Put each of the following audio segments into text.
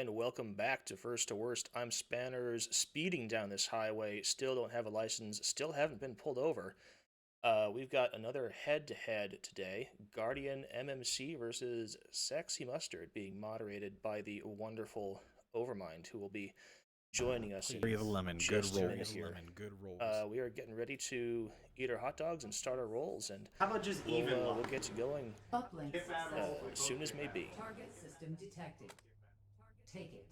and welcome back to First to Worst. I'm Spanners, speeding down this highway, still don't have a license, still haven't been pulled over. We've got another head-to-head today, Guardian MMC versus Sexy Mustard, being moderated by the wonderful Overmind, who will be joining us in just a minute here. Good rolls. We are getting ready to eat our hot dogs and start our rolls, and How about just we'll get you going Uplink as soon as may be. target system detected. Take it.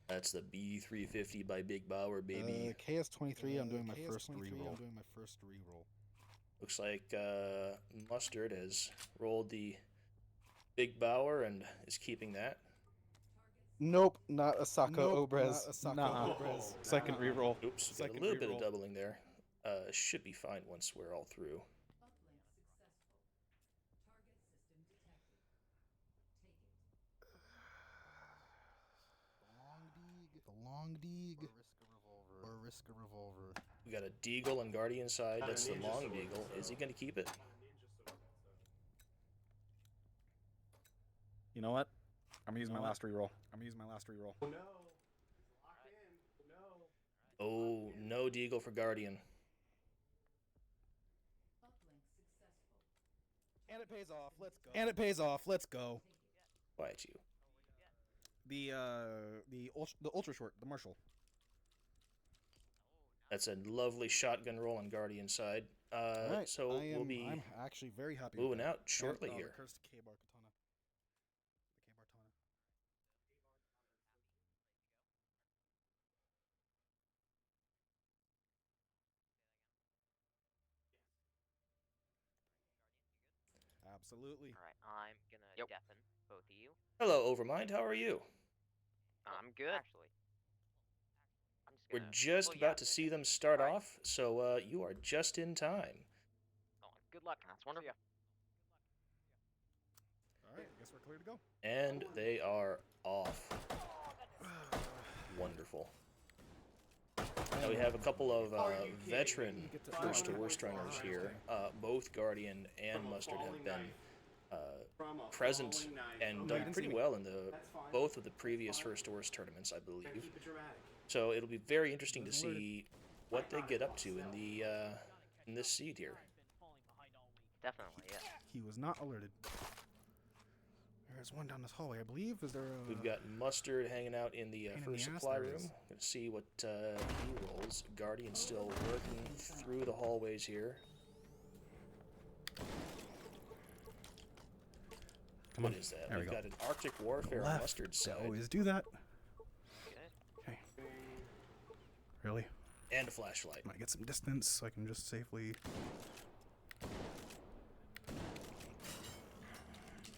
That's the B350 by Big Bauer, baby. KS23, I'm doing my first reroll. Looks like Mustard has rolled the Big Bauer and is keeping that. Nope, not a Sako Obrez. Nah. Second reroll. Oops, got a little bit of doubling there. Should be fine once we're all through. Long Deeg. Or risk a revolver. We got a Deagle on Guardian side. That's the long Deagle. Is he going to keep it? You know what? I'm using my last reroll. Oh no. Lock in. No. Oh, no Deagle for Guardian. And it pays off. Let's go. Quiet you. The ultra short, the Marshall. That's a lovely shotgun roll on Guardian side. Right. So we'll be I'm actually very happy. moving out shortly and, here. The cursed K-bar katana. Absolutely. Alright, I'm gonna deafen both of you. Hello, Overmind. How are you? I'm good. Actually. I'm just We're gonna... just about to see them start off, so you are just in time. Oh, good luck. That's wonderful. Alright, I guess we're clear to go. And they are off. Wonderful. Now we have a couple of veteran first to worst runners here. Both Guardian and Mustard have been present and done pretty well in both of the previous first to worst tournaments, I believe. So it'll be very interesting to see what they get up to in this seed here. Definitely, yeah. He was not alerted. There's one down this hallway, I believe. Is there a... We've got Mustard hanging out in the first supply room. Gonna see what he rolls. Guardian still working through the hallways here. Come What on. is that? There we We've go. got an Arctic Warfare on Mustard's side. Always do that. Good. Okay. Really? And a flashlight. Might get some distance so I can just safely...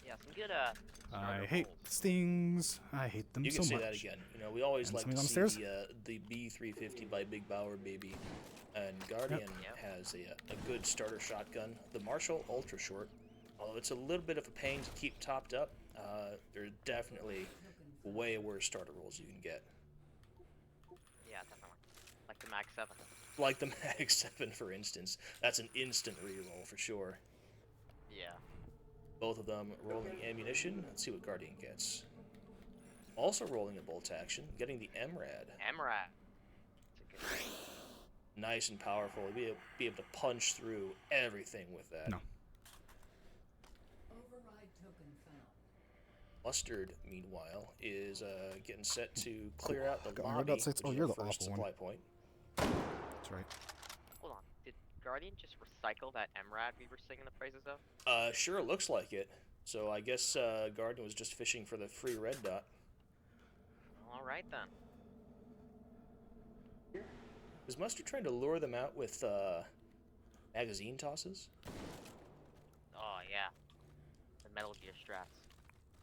Yeah, some good, I hate stings. I hate them You so can say much. that again. You know, we always And like to something see the B350 by Big Bauer, baby. And Guardian has a good starter shotgun. The Marshall Ultra Short, although it's a little bit of a pain to keep topped up, there's definitely way worse starter rolls you can get. Yeah, definitely. Like the Mag 7. Like the Mag 7, for instance. That's an instant reroll for sure. Yeah. Both of them rolling ammunition. Let's see what Guardian gets. Also rolling a bolt action, getting the MRAD. MRAT. It's a good Nice and powerful. Be able to punch through everything with that. No. Override token found. Mustard, meanwhile, is getting set to clear out the God, lobby, that's it. which Oh, is you're the the first awful one. supply point. That's right. Hold on. Did Guardian just recycle that MRAT we were singing the praises of? Sure looks like it. So I guess Guardian was just fishing for the free red dot. Alright then. Is Mustard trying to lure them out with magazine tosses? Oh, yeah. The Metal Gear strats.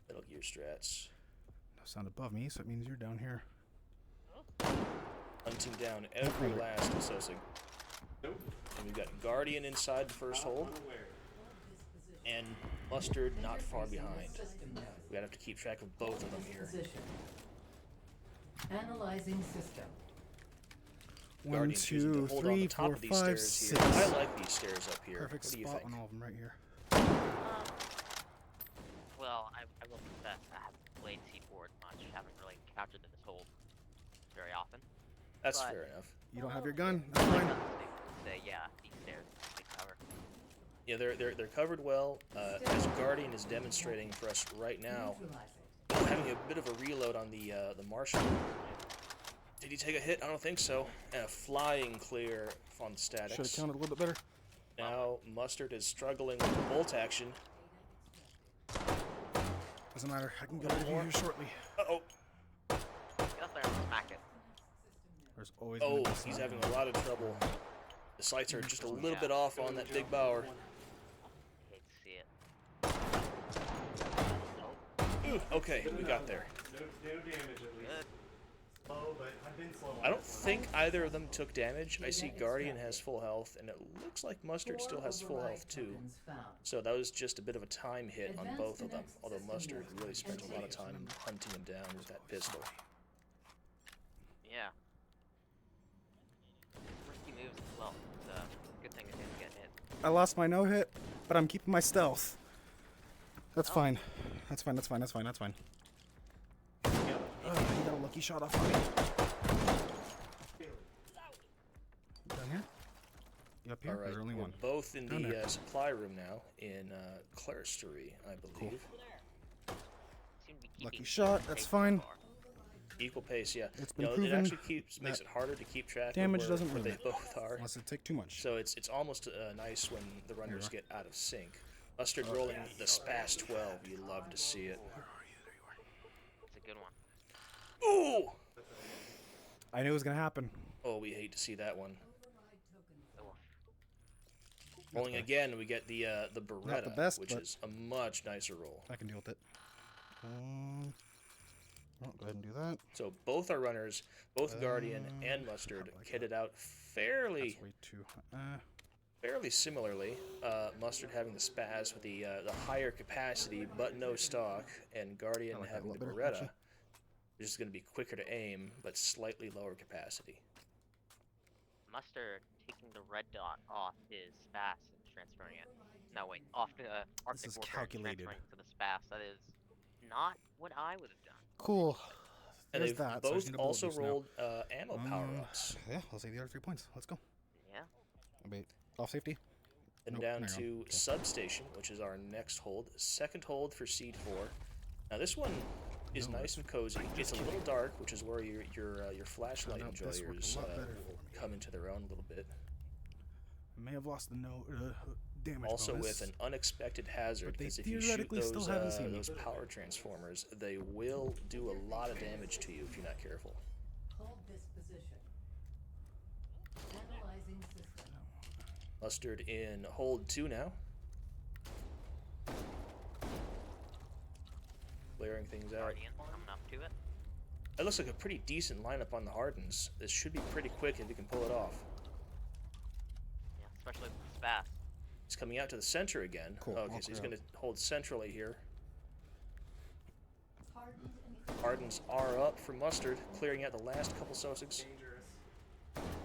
Metal Gear strats. No sound above me, so it means you're down here. Hunting down every last Sosig. And we've got Guardian inside the first hold. And Mustard not far behind. We gotta have to keep track of both of them here. Position. Analyzing system. 1, Guardian choosing 2, to hold on 3, the top 4, of these 5, stairs 6. here. I like these stairs up here. Perfect What do you spot think? on all of them right here. Well, I I will confess, I haven't played C4 much. Haven't really encountered this hold very often. That's But- fair enough. You don't have your gun. That's fine. Say, yeah, these stairs, big cover. Yeah, they're covered well. As Guardian is demonstrating for us right now, Neutralize it. having a bit of a reload on the Martian. Did he take a hit? I don't think so. And a flying clear on the Should have statics. counted a little bit better. Now Mustard is struggling with the bolt action. Doesn't matter. I can get rid of you here shortly. Uh-oh. Get up there and smack it. There's always gonna Oh, be he's some- having a lot of trouble. The sights are just a little bit off on that big Bauer. Hate to see it. Okay, we got there. No damage at least. Good. Slow, but I've been slow. I don't think either of them took damage. I see Guardian has full health, and it looks like Mustard still has full health too. Tokens found. So that was just a bit of a time hit on both of them, although Mustard really spent a lot of time hunting him down with that pistol. Yeah. Risky moves as well. It's a good thing it didn't get hit. I lost my no hit, but I'm keeping my stealth. That's fine. That's fine. That's fine. That's fine. That's fine. You got a lucky shot off on me. Down here? You up here? All right, There's only we're one. both in Down the there. supply room now in Cleristery, I believe. Seem to be Lucky keeping shot, pace that's so fine. far. Equal pace, yeah. It's been it proven actually makes that it harder to keep track damage of where, doesn't where they ruin it. both are. Unless it take too much. So it's almost nice when the runners Here. get out of sync. Mustard rolling the Spas 12, you love to see it. It's a good one. Ooh! I knew it was gonna happen. Oh, we hate to see that one. Oh, Rolling again, we get the Beretta, best, which but- is a much nicer roll. I can deal with it. Oh, go ahead and do that. So both our runners, both Guardian and Mustard, like kitted out fairly That's way too. fairly similarly. Mustard having the Spaz with the higher capacity but no stock, and Guardian I like that a having the little better, Beretta, actually. which is going to be quicker to aim but slightly lower capacity. Mustard taking the red dot off his Spas and transferring it. No, wait, off the Arctic is Warfare and calculated. transferring to the Spas. That is not what I would have done. Cool. And There's they've that. so I just both need a bullet also boost now. rolled ammo power-ups. Yeah, I'll save the other 3 points. Let's go. Yeah. Wait, off safety. And Nope, down there you go. to Okay. Substation, which is our next hold. Second hold for Seed 4. Now this one is nice and cozy. It's a little dark, which is where your flashlight Turned out this worked a enjoyers lot better will for me. come into their own a little bit. I may have lost the damage Also bonus. with an unexpected hazard, But they because if you shoot theoretically those, still haven't seen me. those power transformers, they will do a lot of damage to you if you're not careful. Hold this position. Analyzing system. Mustard in hold 2 now. Clearing things out. Guardian coming up to it. That looks like a pretty decent lineup on the Hardens. This should be pretty quick if you can pull it off. Yeah, especially with the Spas. He's coming out to the center again. Cool, Okay, I'll so he's clear going to hold centrally here. Hardened and Hardens are up for Mustard, clearing out the last couple Sosigs.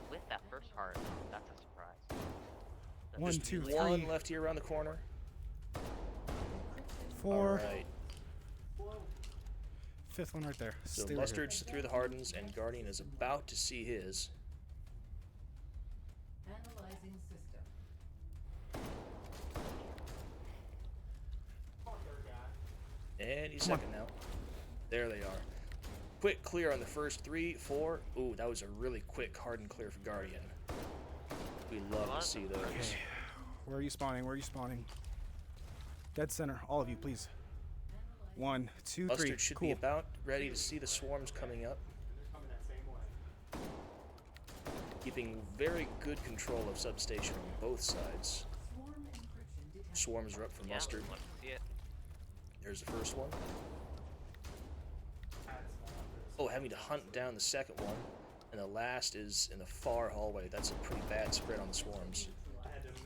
With that first heart, that's a surprise. That's One, just two, really- One three. left here around the corner. 4. Alright, Fifth one right there. so Stay right here. Mustard's through the Hardens, and Guardian is about to see his. analyzing system. And he's second now. There they are. Quick clear on the first 3, 4. Ooh, that was a really quick Harden clear for Guardian. We love to see those. Where are you spawning? Where are you spawning? Dead center. All of you, please. 1, 2, 3. Mustard should Cool. be about ready to see the swarms coming up. Keeping very good control of substation on both sides. Swarm encryption detected. Swarms are up for Yeah, Mustard. love to see it. There's the first one. Oh, having to hunt down the second one. And the last is in the far hallway. That's a pretty bad spread on the swarms.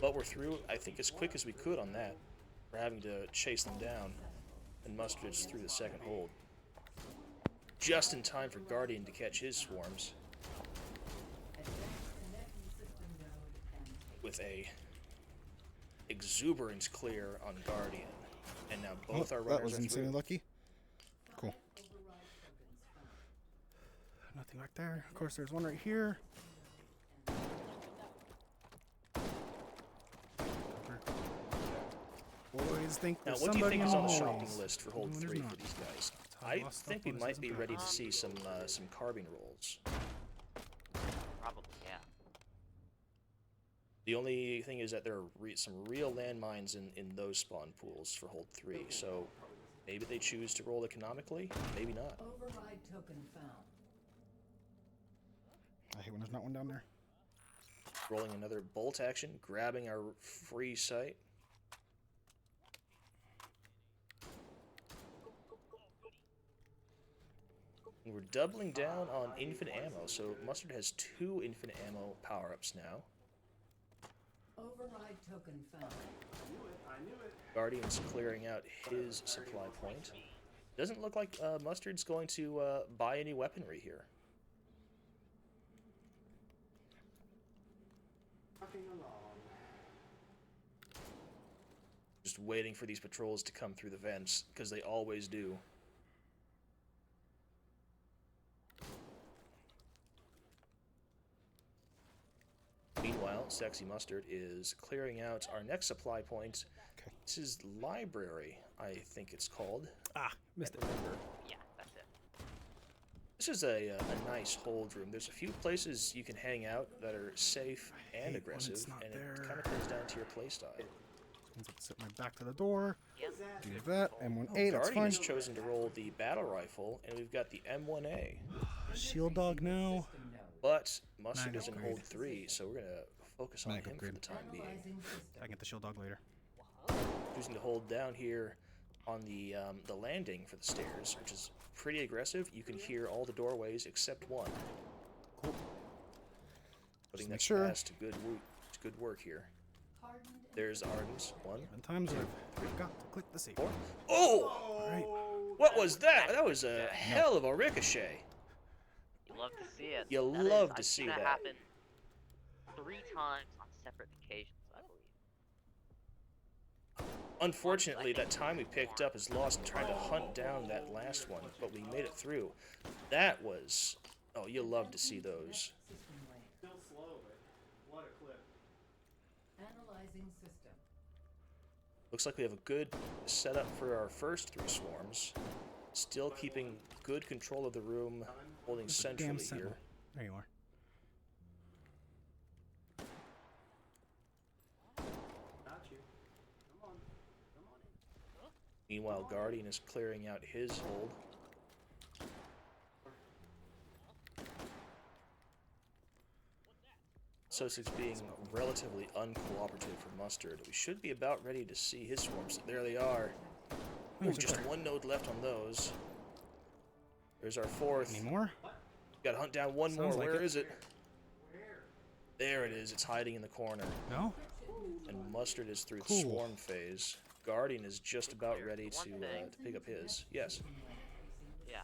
But we're through, I think, as quick as we could on that. We're having to chase them down. And Mustard's through the second hold. Just in time for Guardian to catch his swarms. With a exuberance clear on Guardian. And now Oh, both our that runners was are insanely through. lucky. Cool. Nothing back there. Of course, there's one right here. Always think Now, there's what do you somebody think in is the on the hallways. shopping list for hold Even when 3 there's for not. these guys? how I I lost think stuff we when it might doesn't be count. ready to see some carbine rolls. Probably, yeah. The only thing is that there are some real landmines in those spawn pools for hold 3, so maybe they choose to roll economically, maybe not. Override token found. I hate when there's not one down there. Rolling another bolt action, grabbing our free site. And we're doubling down on infinite ammo, so Mustard has 2 infinite ammo power-ups now. Override token found. Guardian's clearing out his supply point. Doesn't look like Mustard's going to buy any weaponry here. Just waiting for these patrols to come through the vents, because they always do. Meanwhile, Sexy Mustard is clearing out our next supply point. Okay. This is Library, I think it's called. Ah, missed it. Remember. Yeah, that's it. This is a nice hold room. There's a few places you can hang out that are safe and hate when aggressive, it's not and there. it kind of comes down to your playstyle. Means I can sit my back to the door. Yep. Do that. M1A, that's Guardian fine. has chosen to roll the battle rifle, and we've got the M1A. Shield dog now. But Mustard Mag is in upgrade. hold 3, so we're gonna focus on Mag him for upgrade. the time being. Analyzing I system. can get the shield dog later. Choosing to hold down here on the landing for the stairs, which is pretty aggressive. You can hear all the doorways except one. Cool. Putting make that sure. past to good work here. Hardened and There's Arden's one. And times I've forgot to click the save. Oh! Alright. What was that? That was a hell of a ricochet. You love to see it. You That love to I've see seen that. happen 3 times on separate occasions, I believe. Unfortunately, that time we picked up is lost in trying to hunt down that last one, but we made it through. That was... Oh, you love to see those. system layer. Still slow, but what a clip. Analyzing system. Looks like we have a good setup for our first 3 swarms. Still keeping good control of the room, holding Damn centrally sentinel. here. There you are. Got you. Come on. Come on in. Meanwhile, Guardian is clearing out his hold. So it's being relatively uncooperative for Mustard. We should be about ready to see his swarms. There they are. Ooh, There's a just pair. one node left on those. There's our 4th. Any more? Gotta hunt down one more. Sounds like Where it. is it? There it is. It's hiding in the corner. No? And Mustard is through Cool. swarm phase. Guardian is just about ready to One thing. pick up his. Yes. Yeah.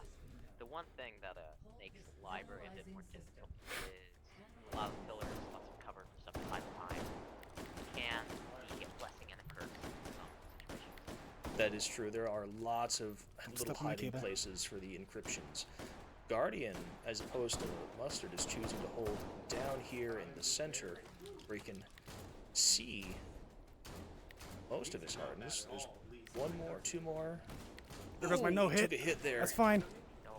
The one thing that makes the library a bit more difficult is a lot of pillars, lots of cover for some time to time can be a blessing and a curse in some situations. That is true. There are lots of little stuck in the hiding cable. places for the encryptions. Guardian, as opposed to Mustard, is choosing to hold down here in the center where you can see most of his hardness. There's one more, 2 more. There goes my Ooh, no hit. Took a hit there. That's fine. No.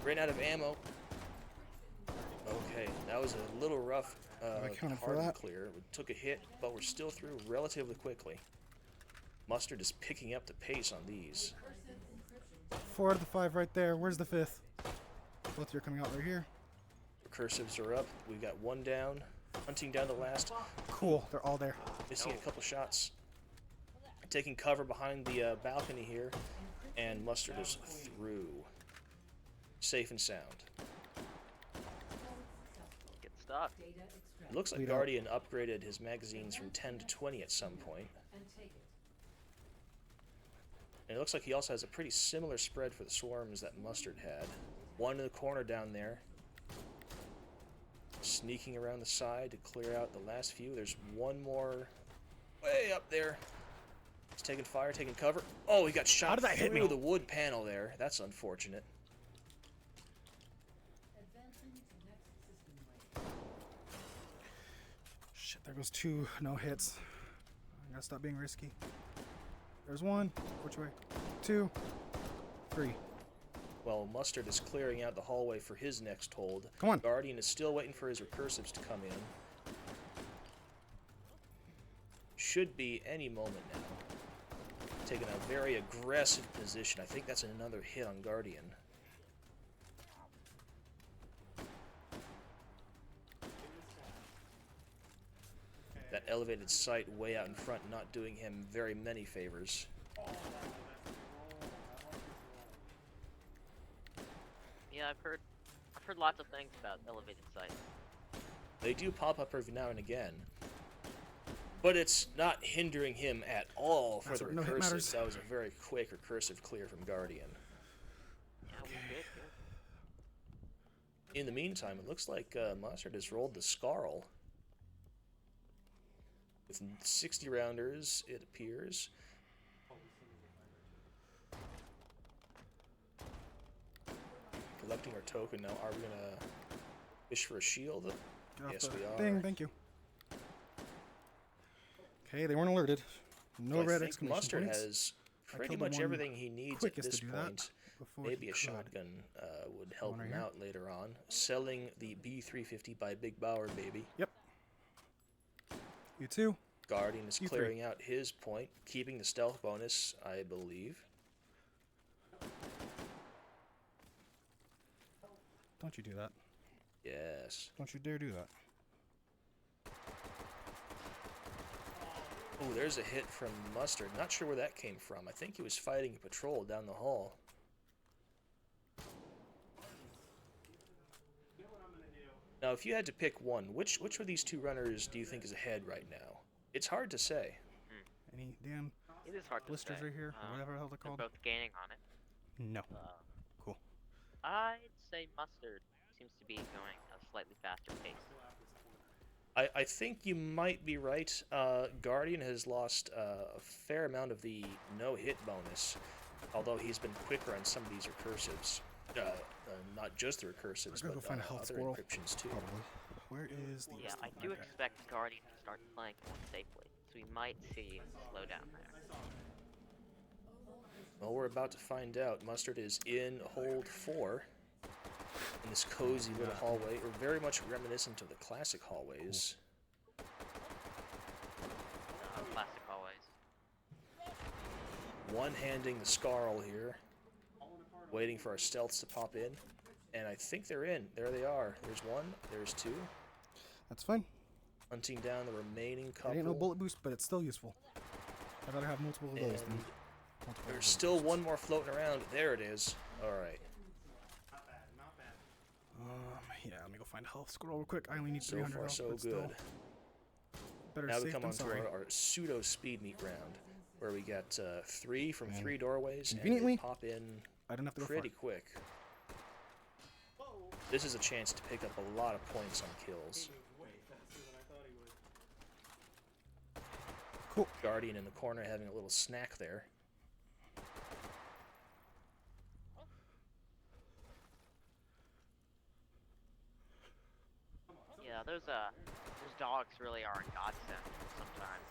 Ran out of ammo. Okay, that was a little rough. I counted for hard and that. clear. We took a hit, but we're still through relatively quickly. Mustard is picking up the pace on these. 4 out of the 5 right there. Where's the 5th? Both are coming out right here. Recursives are up. We've got 1 down. Hunting down the last. Cool. They're all there. Missing a couple shots. Taking cover behind the balcony here. And Mustard is through. Safe and sound. Good stuff. Data extract. It looks like Lead out. Guardian upgraded his magazines from 10 to 20 at some point. And take it. And it looks like he also has a pretty similar spread for the swarms that Mustard had. One in the corner down there. Sneaking around the side to clear out the last few. There's one more way up there. taking fire, taking cover. Oh, he got shot did that hit through me? the wood panel there. That's unfortunate. Advancing to next system wave. Shit, there goes 2 no hits. I gotta stop being risky. There's 1. Which way? 2. 3. Well, Mustard is clearing out the hallway for his next hold. Come on. Guardian is still waiting for his recursives to come in. Should be any moment now. Taking a very aggressive position. I think that's another hit on Guardian. That elevated sight way out in front not doing him very many favors. Yeah, I've heard lots of things about elevated sights. They do pop up every now and again. But it's not hindering him at all for That's the what no hit matters. recursives. That was a very quick recursive clear from Guardian. Yeah, we good here. In the meantime, it looks like Mustard has rolled the Scarl. With 60 rounders, it appears. Collecting our token now. Are we gonna fish for a shield? Get off Yes, the we are. thing, thank you. Okay, they weren't alerted. No Well, I red think exclamation Mustard points. has I pretty killed the much one everything he needs at quickest this to do that point. before Maybe he a could. shotgun would help One right him here. out later on. Selling the B350 by Big Bauer, baby. Yep. You too. Guardian is You three. clearing out his point, keeping the stealth bonus, I believe. Don't you do that. Yes. Don't you dare do that. Oh, there's a hit from Mustard. Not sure where that came from. I think he was fighting a patrol down the hall. Now, if you had to pick one, which of these two runners do you think is ahead right now? It's hard to say. Any damn It is hard to blisters say. right here, or whatever the hell they're They're called? both gaining on it. No. Cool. I'd say Mustard seems to be going at a slightly faster pace. I think you might be right. Guardian has lost a fair amount of the no-hit bonus, although he's been quicker on some of these recursives. Not just the recursives, I'm gonna but go find a health other squirrel. encryptions too. Probably. Where is the Yeah, I do expect Guardian to start playing more safely, so we might see a slowdown there. Well, we're about to find out. Mustard is in hold 4 in this cozy little hallway, or very much reminiscent of the classic hallways. Classic hallways. One-handing the Scarl here, waiting for our stealths to pop in, and I think they're in. There they are. There's one, there's two. That's fine. Hunting down the remaining It couple. ain't no bullet boost, but it's still useful. I'd rather have multiple of those than And multiple there's bullet still boosts. one more floating around. There it is. All right. Yeah, let me go find a health scroll real quick. I only need So 300 far, health, so but still good. better Now we safe come than on to sorry. our pseudo speed meet round, where we got 3 from 3 doorways, and Conveniently, they pop in I don't have to go pretty far. quick. This is a chance to pick up a lot of points on kills. Cool. Guardian in the corner having a little snack there. Yeah, those dogs really are a godsend sometimes.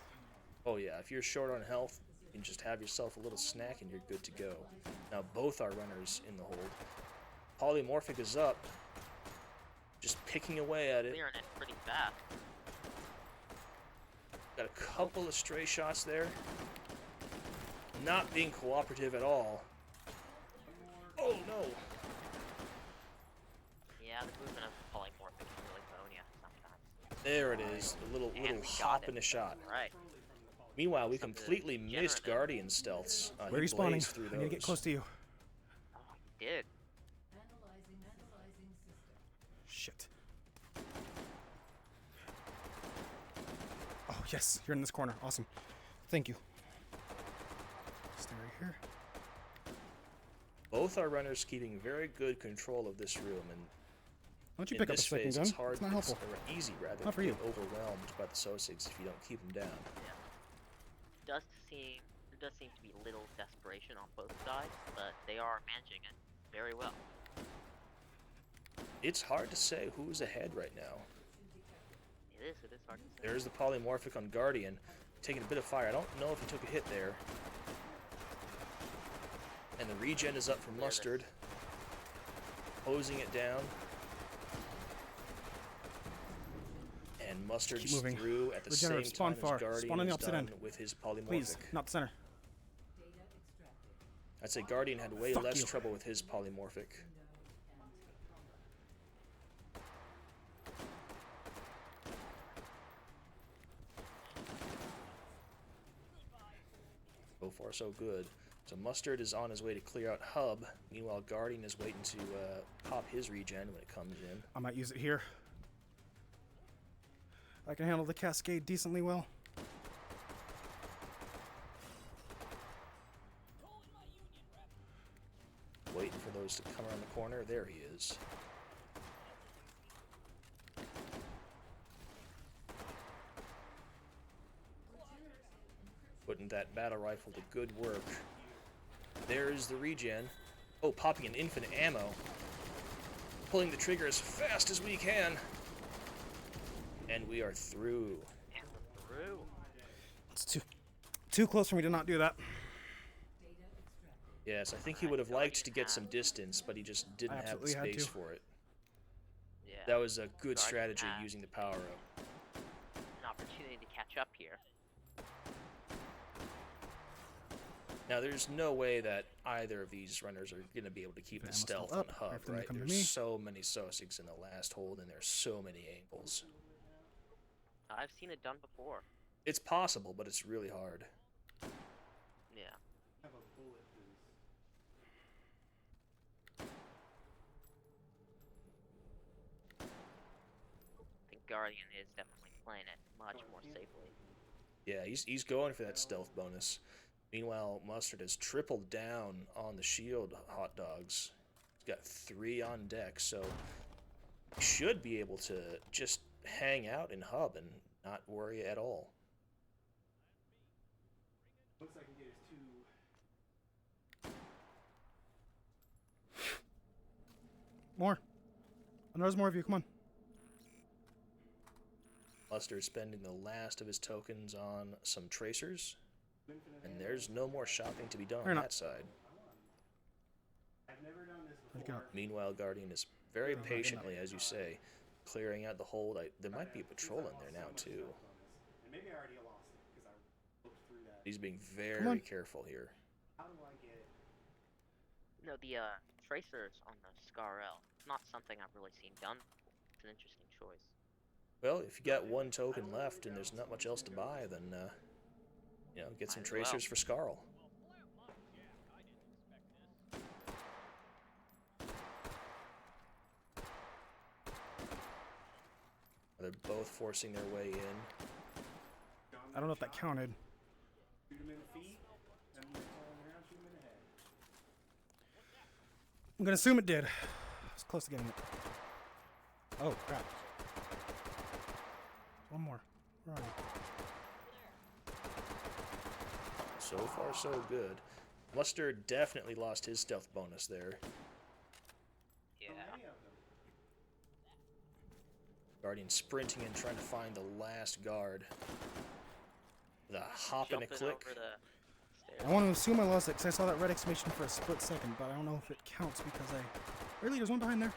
Oh yeah, if you're short on health, you can just have yourself a little snack and you're good to go. Now both our runners in the hold. Polymorphic is up, just picking away at it. Clearing it pretty fast. Got a couple of stray shots there. Not being cooperative at all. Oh no! Yeah, the movement of polymorphic can really bone you sometimes. There it is, a little And we got hop it. and a shot. Right. Meanwhile, we Something completely missed generative. Guardian stealths. Where He are you spawning? blazed through I need to get those. close to you. Oh, he did. Analyzing system. Shit. Oh, yes. You're in this corner. Awesome. Thank you. Stay right here. Both our runners keeping very good control of this room, and Why don't you in pick up a this second phase, gun? it's hard. It's not helpful. or easy rather Not for to you. get overwhelmed by the Sosigs if you don't keep them down. Does seem There does seem to be little desperation on both sides, but they are managing it very well. It's hard to say who's ahead right now. It is hard to say. There's the polymorphic on Guardian, taking a bit of fire. I don't know if he took a hit there. And the regen is up for Mustard. Hosing it down. And Mustard's Keep moving. through at the Regenerate, same spawn time far. as Guardian Spawn on the is opposite done end. with his polymorphic. Please, not the center. Data extracted. I'd say Guardian had way Fuck less you. trouble with his polymorphic. So far, so good. So Mustard is on his way to clear out Hub. Meanwhile, Guardian is waiting to pop his regen when it comes in. I might use it here. I can handle the cascade decently well. Waiting for those to come around the corner. There he is. Putting that battle rifle to good work. There's the regen. Oh, popping an infinite ammo. Pulling the trigger as fast as we can. And we are through. And we're through. It's too close for me to not do that. Yes, I think he would have liked to get some distance, but he just didn't have the absolutely had space to. for it. Yeah. That was a good Guardian strategy has using the power-up. an opportunity to catch up here. Now, there's no way that either of these runners are going to be able to keep the Ammo's still stealth on up. Hub, Wait for them to right? come to There's me. so many Sosigs in the last hold, and there's so many angles. I've seen it done before. It's possible, but it's really hard. Yeah. Have a bullet boost. I think Guardian is definitely playing it much more safely. Yeah, he's going for that stealth bonus. Meanwhile, Mustard has tripled down on the shield hot dogs. He's got 3 on deck, so he should be able to just hang out in Hub and not worry at all. Looks like he gets 2. More. And there's more of you. Come on. Mustard spending the last of his tokens on some tracers, and there's no more shopping to be done Fair on enough. that side. I've never done this Where'd you before. go? Meanwhile, Guardian is very patiently, as you say, clearing out the hold. There might be a patrol in there now, too. And maybe I already lost it because I looked through that. He's being on. very careful here. How do I get it? No, the tracers on the Scar-L, not something I've really seen done before. It's an interesting choice. Well, if you got 1 token left and there's not much else to buy, then, get some Might as well. tracers for Scarl. They're both forcing their way in. I don't know if that counted. Shoot him in the feet, and then fall on the ground, shoot him in the head. I'm gonna assume it did. It's close to getting it. Oh crap. One more. Where are you? So far, so good. Mustard definitely lost his stealth bonus there. Yeah. Many of them. Guardian sprinting in, trying to find the last guard. The hop and a Jumping click. over the stairs. I want to assume I lost it because I saw that red exclamation for a split second, but I don't know if it counts because really, there's one behind there.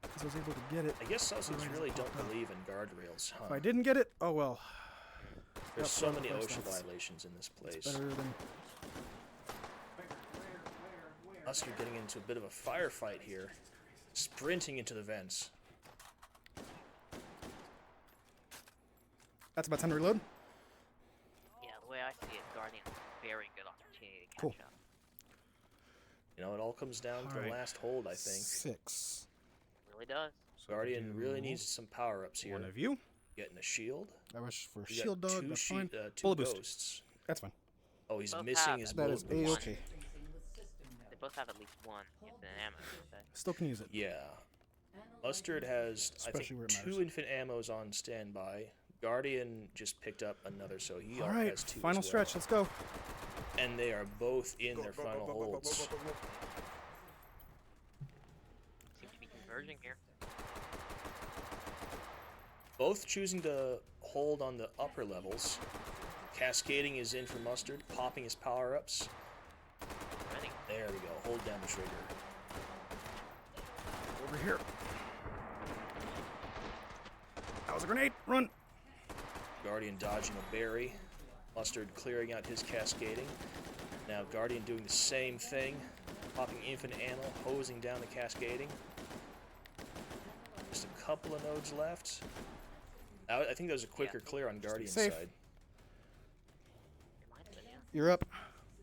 Because I was able to get it. I guess Sussex Alright, really it's don't popped up. believe in guardrails, huh? If I didn't get it, oh well. There's Yep, so one of many the first OSHA ones. violations in this It's place. better than Where? Mustard getting into a bit of a firefight here. Sprinting into the vents. that's about time to reload. Yeah, the way I see it, Guardian has a very good opportunity to catch Cool. up. You know, it all comes down to the Alright. last hold, I think. 6. It really does. So Guardian do really needs some power-ups here. one of you. Getting a shield. I wish for You got shield dog. 2 That's fine. 2 Bullet boost. ghosts. That's fine. Oh, he's Both missing have his it. That is bullet boost. a-okay. They both have at least one infinite ammo, don't they? Still can use it. Yeah. Mustard has, I Especially where think, it 2 matters. infinite ammos on standby. Guardian just picked up another, so he All has right, 2 final as well. stretch. Let's go. And they are both in their final holds. Seem to be converging here. Both choosing to hold on the upper levels. Cascading is in for Mustard, popping his power-ups. Ready? There we go, hold down the trigger. Over here. That was a grenade. Run. Guardian dodging a berry. Mustard clearing out his cascading. Now Guardian doing the same thing. Popping infinite ammo, hosing down the cascading. Just a couple of nodes left. I think that was a quicker clear on Guardian's safe. side. It might have been, yeah. You're up.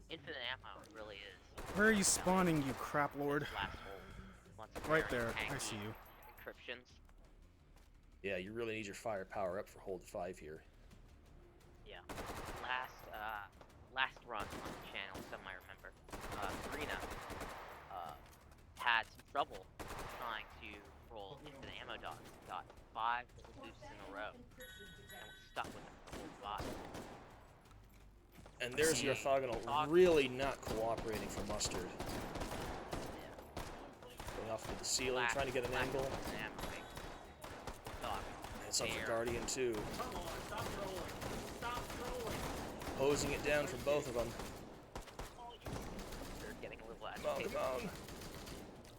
Infinite ammo really is. Where are you spawning, you crap lord? Last hole. Once Right very there. I tanky see you. Encryptions. Yeah, you really need your firepower up for hold 5 here. Yeah. Last run on the channel, some might remember. Karina had some trouble trying to roll infinite ammo dots. Got 5 boosts in a row. And was stuck with it for the whole 5. And there's the orthogonal really not cooperating for Mustard. Going off to the ceiling, trying to get an angle. It's up for Guardian too. Come on, stop trolling. Stop trolling. Hosing it down for both of them. They're getting a little Come on, agitated. come on.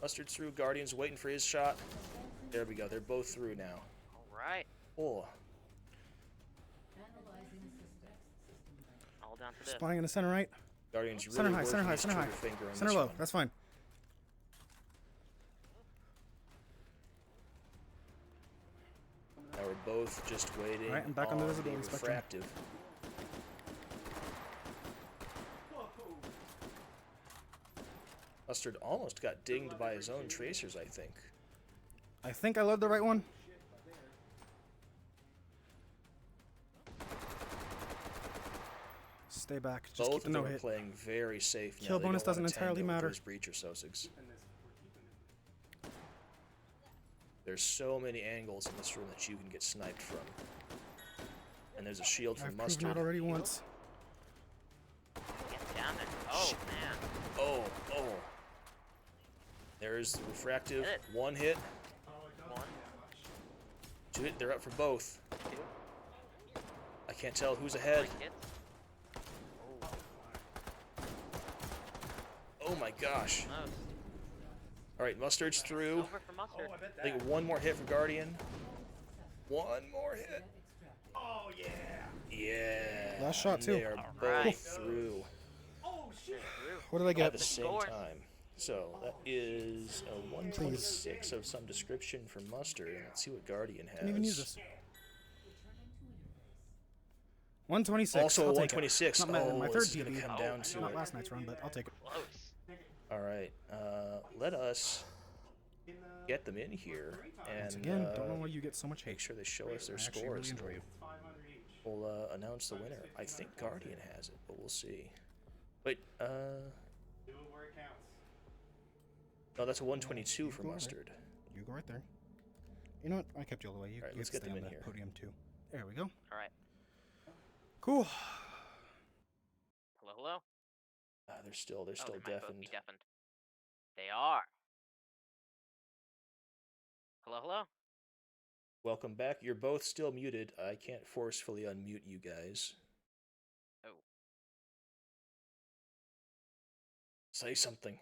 Mustard's through, Guardian's waiting for his shot. There we go, they're both through now. Alright. Oh, All down to this. Spawning in the center right. Guardian's really Center high, working center high, his center high. trigger finger on Center this low. one. That's fine. Now we're both just waiting Alright, I'm back on the visibility the spectrum. refractive. Mustard almost got dinged by his own tracers, I think. I think I load the right one. Stay back. Just Both keep the of no them are hit. playing very safe now. Kill They bonus don't wanna doesn't entirely tango with matter. those breacher Sosigs. There's so many angles in this room that you can get sniped from. And there's a shield from I've proven Mustard. that already once. Get down there. Oh, man. Oh, oh. There's the refractive. Hit it. One hit. 1, 2 hit. They're up for both. 2, I can't tell who's ahead. 3 hits. Oh my gosh. Almost. Alright, Mustard's through. Over for Mustard. I think one more hit for Guardian. One more hit. Oh, yeah. Yeah. Last shot, and too. They are both Alright. through Oh, shit. What did I at get? the same Scores. time. So that is a 126 of some description for Mustard. Let's see what Guardian has. Didn't even use this. 126. Also I'll a take 126. It. Not Oh, my this third is gonna PB. come down to Not it. last night's run, but I'll take it. Close. Alright, let us get them in here Once and again, don't know why you get so much make hate. sure they show us their I actually really scores. enjoy you. We'll announce the winner. I think Guardian has it, but we'll see. Wait, Do it where it counts. no, that's a 122 for Go right. Mustard. You go right there. You know what? I kept you all the way. You, Alright, you let's can get stay them on in the here. podium too. There we go. Alright. Cool. Hello, hello. They're still Oh, they might both deafened. be deafened. They are. Hello, hello. Welcome back. You're both still muted. I can't forcefully unmute you guys. Oh. Say something.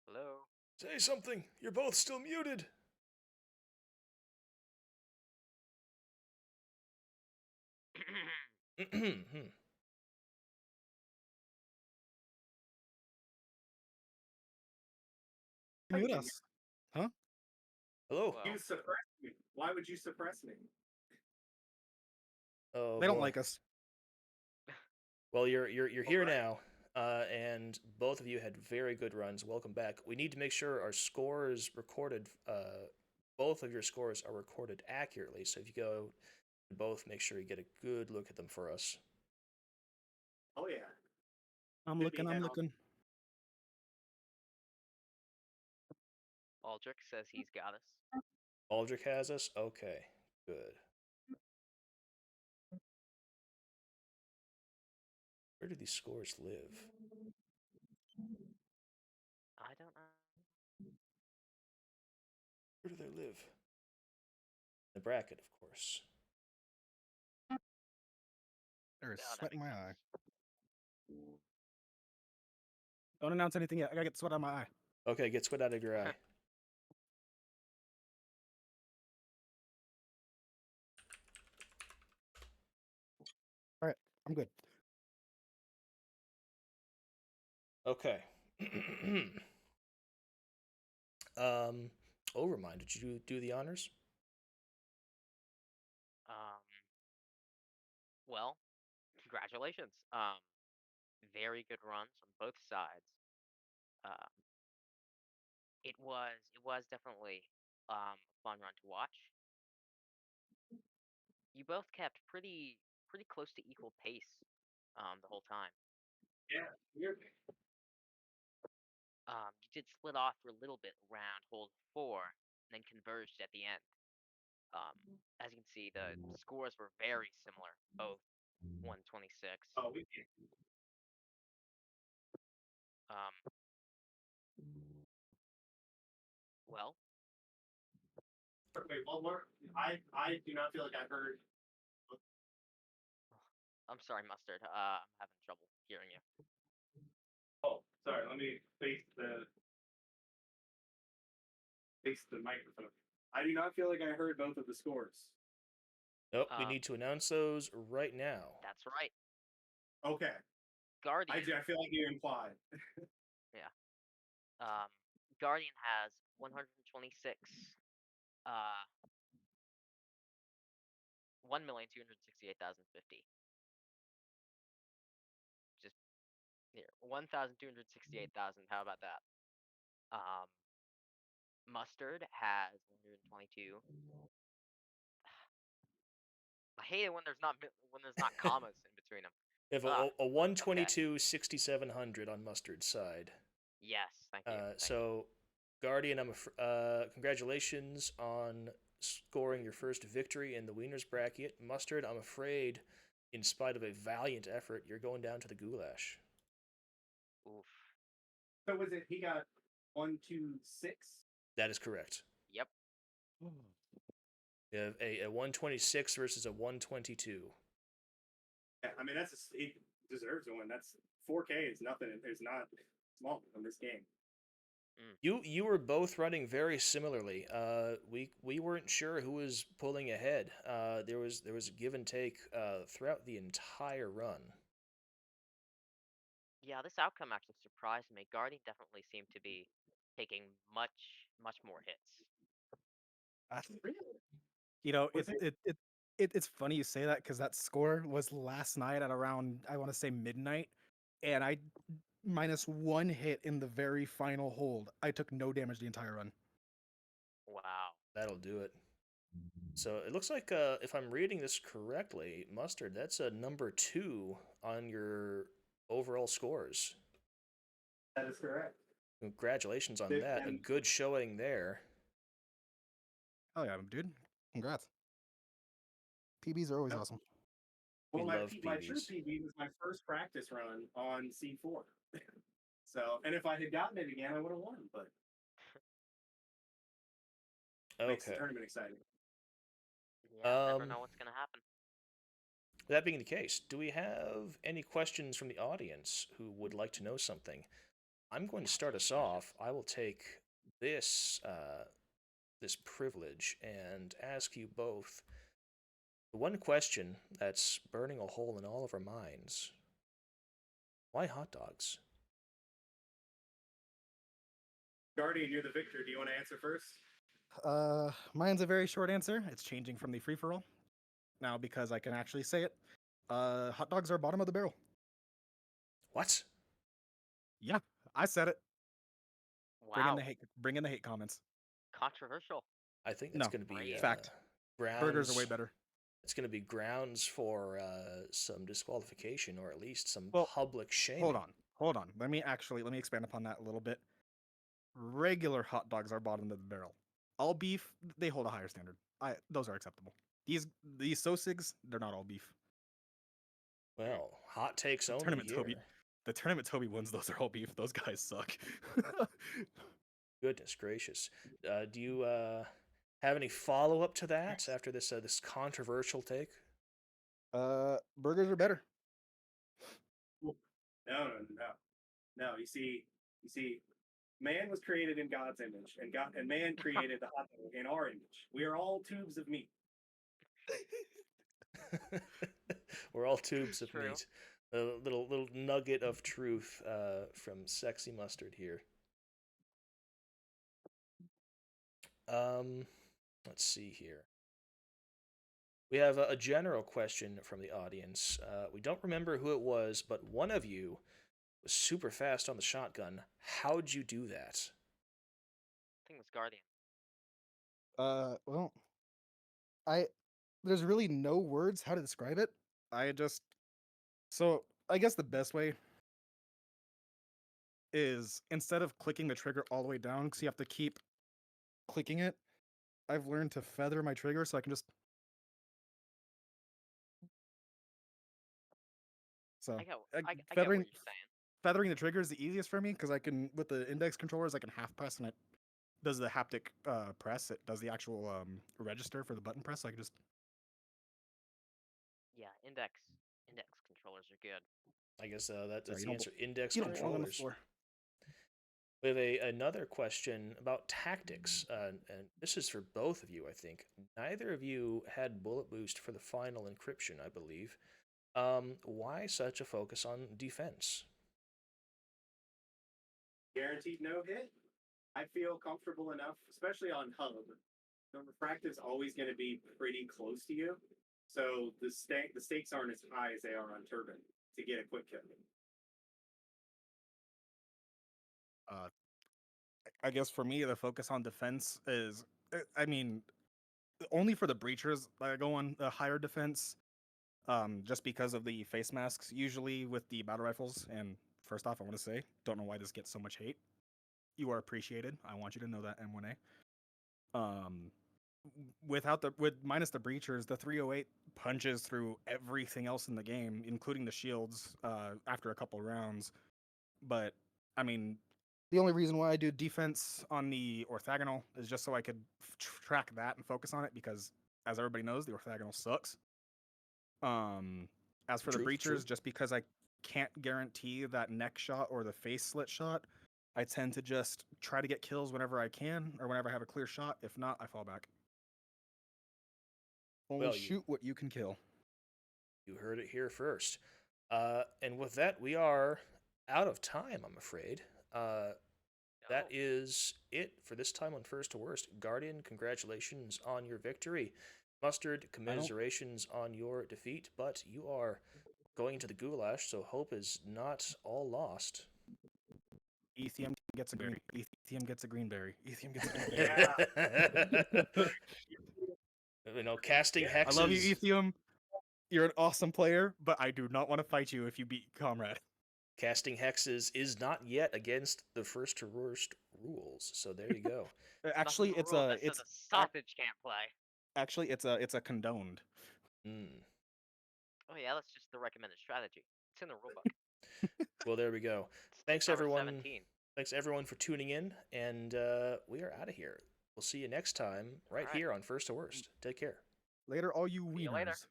Hello. Say something. You're both still muted. Mute us. Huh? Hello. Well, You suppress me. Why would you suppress me? Oh, They don't boy. like us. Well, you're here Alright. now, and both of you had very good runs. Welcome back. We need to make sure our scores recorded. Both of your scores are recorded accurately. So if you go, both make sure you get a good look at them for us. Oh, yeah. I'm Could looking. be I'm now. looking. Aldrich says he's got us. Aldrich has us? Okay, good. Where do these scores live? I don't know. Where do they live? The bracket, of course. There is Oh, that sweat in makes my sense. eye. Don't announce anything yet. I gotta get sweat out of my eye. Okay, get sweat out of your eye. All right, I'm good. Okay. Overmind, did you do the honors? Um, well, congratulations. Very good runs on both sides. Um, it was definitely a fun run to watch. You both kept pretty close to equal pace the whole time. Yeah, you're You did split off for a little bit around hold 4, and then converged at the end. As you can see, the scores were very similar, both 126. oh we can't. Um, well, Wait, one more. I do not feel like I heard. I'm sorry, Mustard. I'm having trouble hearing you. Oh, sorry. Let me face the microphone. I do not feel like I heard both of the scores. Nope, we Um, need to announce those right now. That's right. Okay. Guardian. I feel like you implied. Yeah. Guardian has 126. 1,268,050. Just here, 1,268,000. How about that? Mustard has 122. I hate it when there's not commas in between them. We have Ah, a 122 6,700 on Mustard's side. Yes, thank you. Thank you. So, Guardian, congratulations on scoring your first victory in the Wieners bracket. Mustard, I'm afraid, in spite of a valiant effort, you're going down to the goulash. Oof. So was it he got 126? That is correct. Yep. You have a 126 versus a 122. Yeah, I mean it deserves to win. That's 4K is nothing. It's not small in this game. You were both running very similarly. We weren't sure who was pulling ahead. There was a give and take throughout the entire run. Yeah, this outcome actually surprised me. Guardian definitely seemed to be taking much more hits. You know, Was it's funny you say that because that score was last night at around, I want to say, midnight, and I minus 1 hit in the very final hold. I took no damage the entire run. Wow. That'll do it. So it looks like, if I'm reading this correctly, Mustard, that's a number 2 on your overall scores. That is correct. Congratulations on Dude, that. A and- good showing there. Oh yeah, dude. Congrats. PBs are always Yep. awesome. Well, We my love true PBs. PB was my first practice run on C4. So, and if I had gotten it again, I would have won. But makes the Okay. tournament exciting. Yeah, never know what's gonna happen. That being the case, do we have any questions from the audience who would like to know something? I'm going to start us off. I will take this this privilege and ask you both the one question that's burning a hole in all of our minds. Why hot dogs? Guardian, you're the victor. Do you want to answer first? Mine's a very short answer. It's changing from the free for all now because I can actually say it. Hot dogs are bottom of the barrel. What? Yeah, I said it. Wow. Bring in the hate comments. Controversial. I think that's No, going to be fact. grounds. Burgers are way better. It's going to be grounds for some disqualification or at least some Well, public shaming. Hold on. Let me expand upon that a little bit. Regular hot dogs are bottom of the barrel. All beef, they hold a higher standard. Those are acceptable. These Sosigs, they're not all beef. Well, hot takes The only tournament here. Toby, the tournament Toby wins. Those are all beef. Those guys suck. Goodness gracious. Do you have any follow up to that after this this controversial take? Burgers are better. No. You see, man was created in God's image, and man created the hot dog in our image. We are all tubes of meat. We're all tubes of True. meat. A little nugget of truth from Sexy Mustard here. Let's see here. We have a general question from the audience. We don't remember who it was, but one of you was super fast on the shotgun. How'd you do that? I think it was Guardian. Well, there's really no words how to describe it. I guess the best way is instead of clicking the trigger all the way down, because you have to keep clicking it, I've learned to feather my trigger so I can just. So I get what feathering you're saying. feathering the trigger is the easiest for me because I can, with the index controllers, I can half press and it does the haptic press. It does the actual register for the button press. So I can just. Yeah, index controllers are good. I guess Sorry, that's you the don't answer. Index You don't belong on the controllers. floor. We have another question about tactics, and this is for both of you, I think. Neither of you had bullet boost for the final encryption, I believe. Why such a focus on defense? Guaranteed no hit. I feel comfortable enough, especially on hub. The refractive's always going to be pretty close to you, so the stakes aren't as high as they are on turbine to get a quick kill. I guess for me, the focus on defense is, I mean, only for the breachers I go on the higher defense, just because of the face masks. Usually with the battle rifles, and first off, I want to say, don't know why this gets so much hate. You are appreciated. I want you to know that, M1A. With minus the breachers, the 308 punches through everything else in the game, including the shields, after a couple rounds. But I mean, the only reason why I do defense on the orthogonal is just so I could track that and focus on it, because as everybody knows, the orthogonal sucks. As for the breachers, just because I can't guarantee that neck shot or the face slit shot, I tend to just try to get kills whenever I can or whenever I have a clear shot. If not, I fall back. Only shoot what you can kill. You heard it here first. And with that, we are out of time, I'm afraid. That is it for this time on First to Worst. Guardian, congratulations on your victory. Mustard, commiserations on your defeat, but you are going to the goulash, so hope is not all lost. Ethium gets a green. Ethium gets a greenberry. Ethium gets a greenberry. You know, casting hexes. I love you, Ethium. You're an awesome player, but I do not want to fight you if you beat Comrade. Casting hexes is not yet against the First to Worst rules, so there you go. Actually, it's a sausage can't play. Actually, it's a condoned. Oh yeah, that's just the recommended strategy. It's in the rulebook. Well, there we go. Thanks everyone. 17. Thanks everyone for tuning in, and we are out of here. We'll see you next time right here on First to Worst. Take care. Later, all you See you later. wieners.